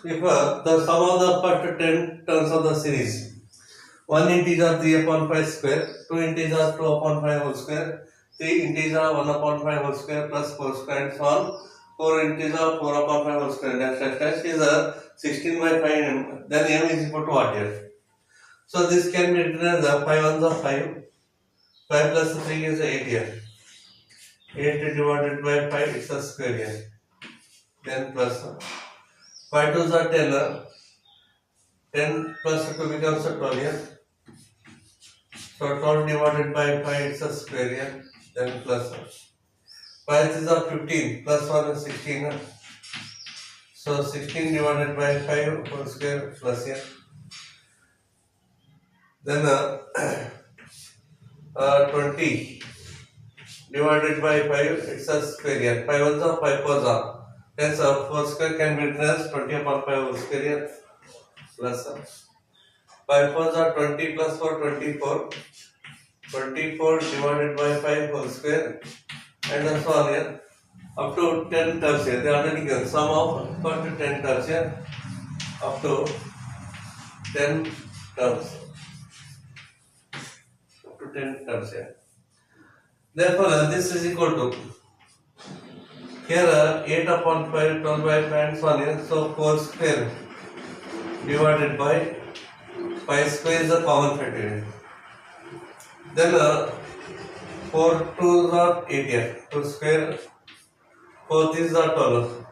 If the sum of the first 10 terms of the series, 1 integer 3 upon 5 square, 2 integer 2 upon 5 whole square, 3 integer 1 upon 5 whole square plus 4 square and so on, 4 integer 4 upon 5 whole square dash is a 16 by 5, then m is equal to what here? So this can be written as the 5 ones are 5, 5 plus 3 is 8 here. 8 divided by 5 is a square here. Then plus 5 2s are 10, 10 plus 2 becomes a 12 here. So 12 divided by 5 is a square here. Then plus 5 is a 15 plus 1 is 16. So 16 divided by 5 whole square plus here. Then 20 divided by 5 it's a square here. 5 ones are 5 fours are. Hence 4 square can be written as 20 upon 5 whole square here plus 5 fours are 20 plus 4 24. 24 divided by 5 whole square and so on here up to 10 terms here. They already given sum of first 10 terms here up to 10 terms. Up to 10 terms here. Therefore, this is equal to here 8 upon 5, 12 by 5 and so on here. So 4 square divided by 5 square is a common factor here. Then 4 2s are 8 here. 2 square, 4 3s are 12.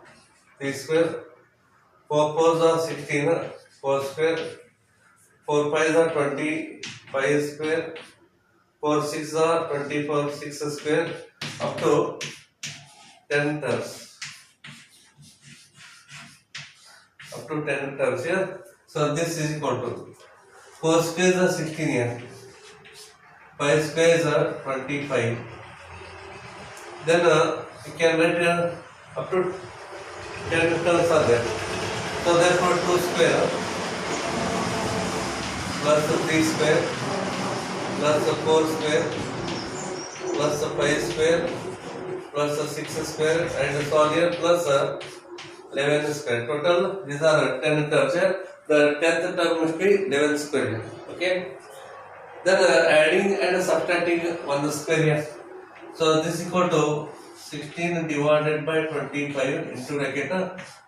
3 square, 4 4s are 16. 4 square, 4 5s are 20. 5 square, 4 6s are 24. 6 square up to 10 terms. Up to 10 terms here. So this is equal to 4 squares are 16 here. 5 squares are 25. Then you can write up to 10 terms are there. So therefore 2 square plus 3 square plus 4 square plus 5 square plus 6 square and so on here plus 11 square. Total these are 10 terms here. The 10th term must be 11 square here. Okay. Then adding and subtracting 1 square here. So this is equal to 16 divided by 25 into bracket.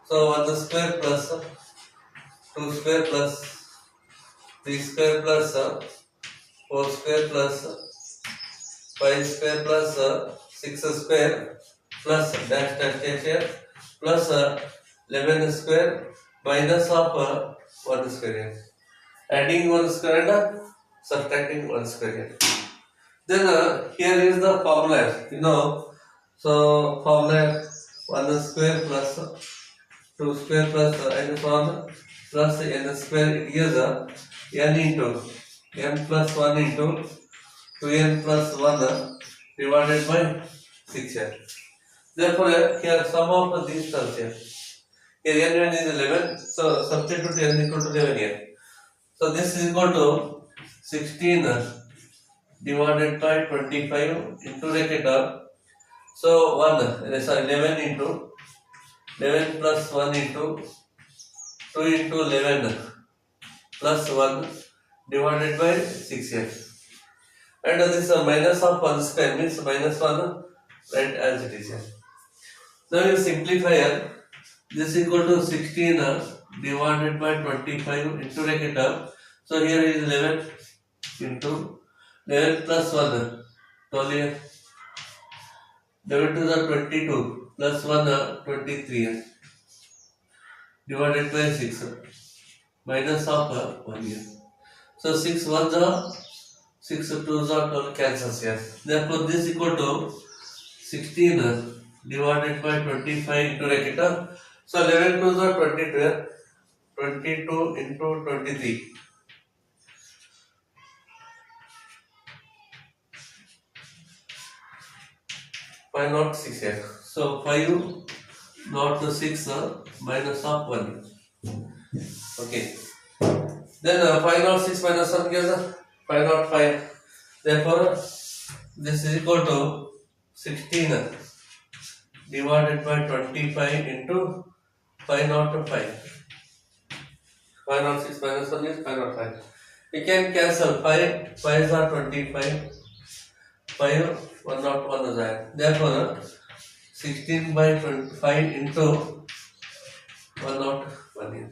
So 1 square plus 2 square plus 3 square plus 4 square plus 5 square plus 6 square plus dash here plus 11 square minus of 1 square here. Adding 1 square and subtracting 1 square here. Then here is the formula, so formula 1 square plus 2 square plus and so on plus n square, it gives n into n plus 1 into 2n plus 1 divided by 6 here. Therefore here sum of these terms here. Here n is 11, so substitute n equal to 11 here. So this is equal to 16 divided by 25 into bracket. So 11 into 11 plus 1 into 2 into 11 plus 1 divided by 6 here. And this minus of 1 square means minus 1 right as it is here. Now you simplify here. This is equal to 16 divided by 25 into bracket. So here is 11 into 11 plus 1 12 here. 11 to the 22 plus 1 23 divided by 6 minus of 1 here. So 6 1s are 6 2s are 12 cancels here. Therefore this is equal to 16 divided by 25 into bracket. So 11 2s are 22. 22 into 23. 5 not 6 here. So 5 not 6 minus of 1. Okay. Then 5 not 6 minus 1 gives 5 not 5. Therefore this is equal to 16 divided by 25 into 505. 506 minus 1 is 505. You can cancel 5. 5s are 25. 5, 101 is there. Therefore, 16 by 25 into 101 is.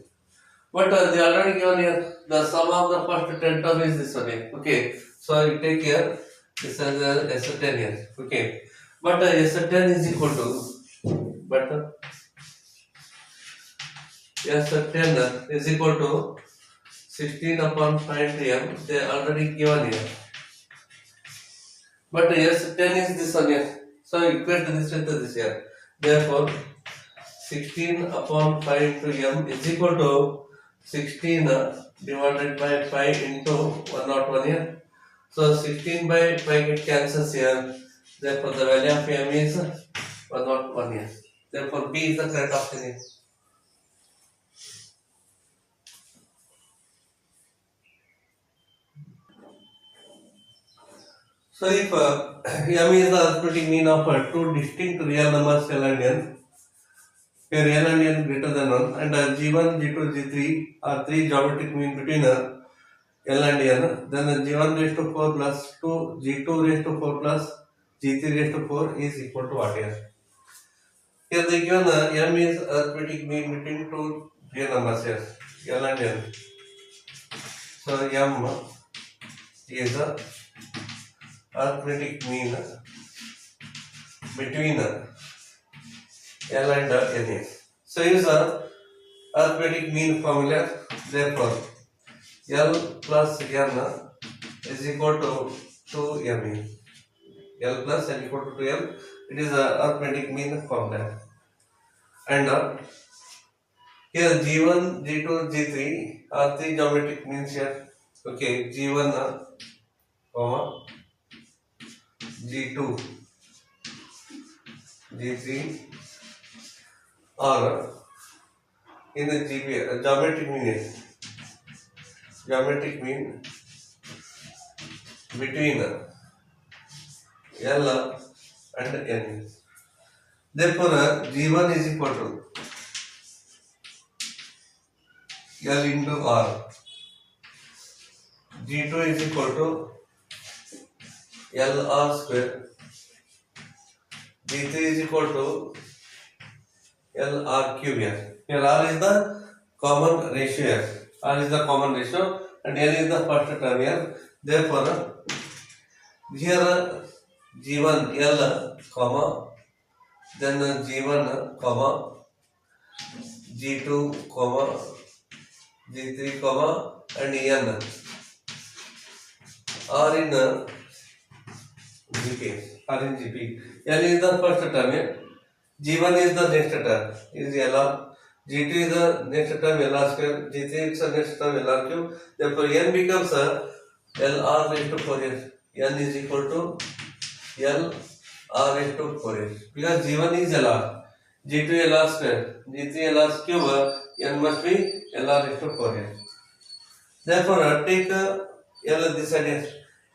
But they already given here the sum of the first 10 term is this one here. Okay. So you take here this as a S10 here. Okay. But S10 is equal to S10 is equal to 16 upon 5 m. They already given here. But S10 is this one here. So equate this with this here. Therefore, 16 upon 5 to m is equal to 16 divided by 5 into 101 here. So 16 by 5 it cancels here. Therefore, the value of m is 101 here. Therefore, B is the correct option here. So if m is the arithmetic mean of two distinct real numbers L and n, where L and n greater than 1, and G1, G2, G3 are three geometric mean between L and n, then G1 raised to 4 plus 2, G2 raised to 4 plus G3 raised to 4 is equal to what here? Here they given m is arithmetic mean between two real numbers here, L and n. So m is the arithmetic mean between L and n. So use arithmetic mean formula. Therefore, L plus n is equal to 2m. L plus n equal to 2m. It is arithmetic mean formula. And here G1, G2, G3 are three geometric means here. Okay, G1, comma, G2, G3 are in the GP, geometric mean between L and N. Therefore, G1 is equal to L into R. G2 is equal to LR square. G3 is equal to LR cube here. Here R is the common ratio here. R is the common ratio and L is the first term here. Therefore, here G1 L comma, then G1 comma, G2 comma, G3 comma and N are in GP. Are in GP. L is the first term here. G1 is the next term, is LR. G2 is the next term, LR square. G3 is the next term, LR cube. Therefore, N becomes LR raised to 4s. N is equal to LR raised to 4s. Because G1 is LR. G2 LR square. G3 LR cube. N must be LR raised to 4s. Therefore, take L this side here.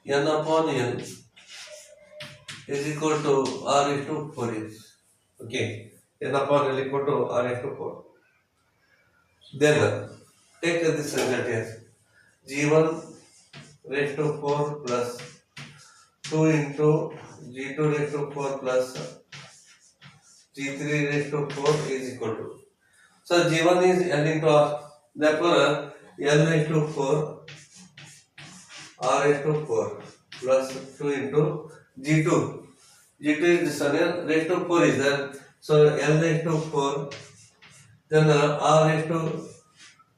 N upon N is equal to R raised to 4s. Okay, N upon L equal to R raised to 4. Then take this result here. G1 raised to 4 plus 2 into G2 raised to 4 plus G3 raised to 4 is equal to. So G1 is L into R. Therefore, L raised to 4 R raised to 4 plus 2 into G2. G2 is this one here, raised to 4 is there. So L raised to 4, then R raised to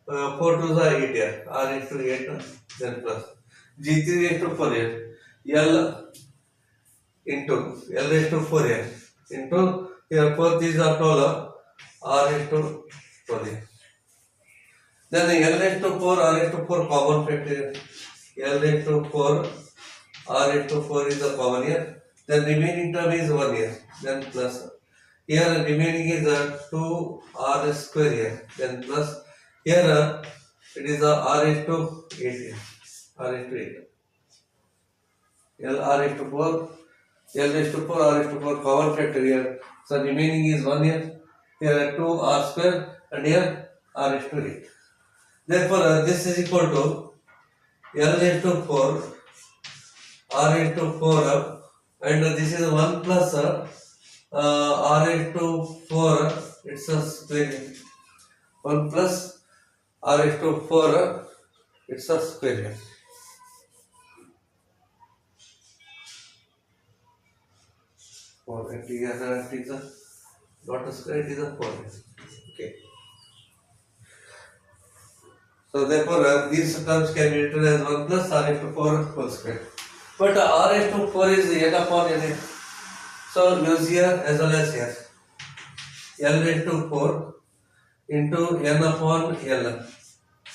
4 to the 8 here, R raised to 8, then plus G3 raised to 4 here, L into L raised to 4 here, into here 4 these are 12, R raised to 4 here. Then L raised to 4, R raised to 4 common factor here, L raised to 4, R raised to 4 is the common here. Then remaining term is 1 here, then plus. Here remaining is 2R square here, then plus. Here it is R raised to 8 here, R raised to 8. L R raised to 4, L raised to 4, R raised to 4 common factor here. So remaining is 1 here. Here 2R square and here R is to 8. Therefore, this is equal to L into 4, R into 4, and this is 1 plus R into 4, it's a square. 1 plus R into 4, it's a square. And here it is a not a square, it is a 4. Okay. So therefore, these terms can be written as 1 plus R into 4 whole square. But R into 4 is n upon n. So use here as well as here. L into 4 into n upon L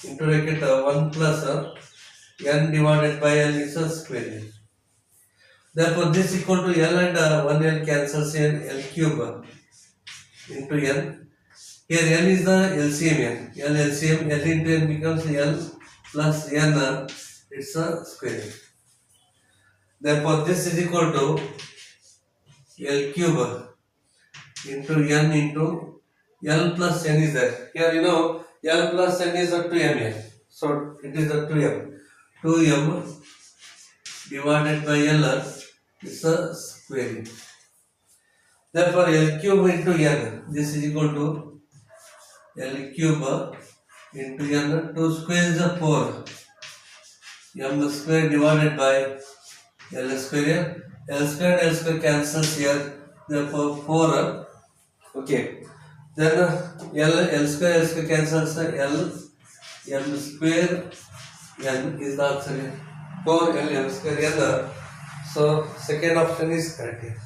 into bracket 1 plus n divided by L is a square. Therefore, this equal to L and 1L cancels in L cube into n. Here n is the LCM n. L LCM, L into n becomes L plus n, it's a square. Therefore, this is equal to L cube into n into L plus n is there. Here you know L plus n is a 2m. So it is a 2m. 2m divided by L is a square. Therefore, L cube into n, this is equal to L cube into n, 2 square is a 4. M square divided by L square. L square cancels here. Therefore, 4. Okay. Then L square cancels L. M square n is the answer. 4 L M square n. So second option is correct here.